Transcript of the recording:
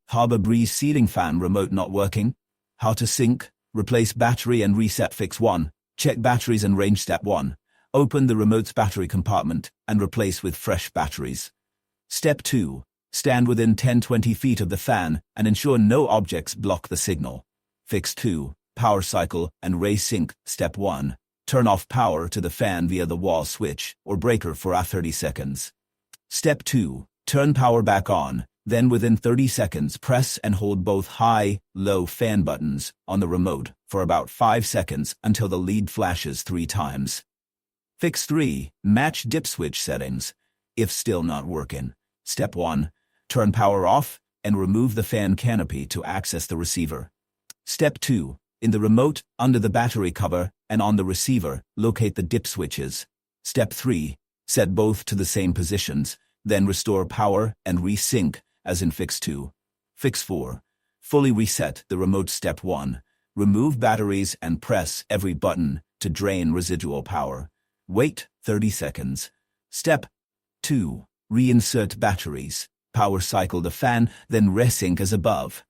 Harbor Breeze ceiling fan remote not working. How to sync, replace battery and reset. Fix 1. Check batteries and range. Step 1. Open the remote's battery compartment and replace with fresh batteries. Step 2. Stand within 10-20 feet of the fan and ensure no objects block the signal. Fix 2. Power cycle and ray sync. Step 1. Turn off power to the fan via the wall switch or breaker for 30 seconds. Step 2. Turn power back on, then within 30 seconds press and hold both high, low fan buttons on the remote for about 5 seconds until the lead flashes 3 times. Fix 3. Match dip switch settings. If still not working. Step 1. Turn power off and remove the fan canopy to access the receiver. Step 2. In the remote, under the battery cover, and on the receiver, locate the dip switches. Step 3. Set both to the same positions, then restore power and resync, as in Fix 2. Fix 4. Fully reset the remote. Step 1. Remove batteries and press every button to drain residual power. Wait 30 seconds. Step 2. Reinsert batteries. Power cycle the fan, then resync as above.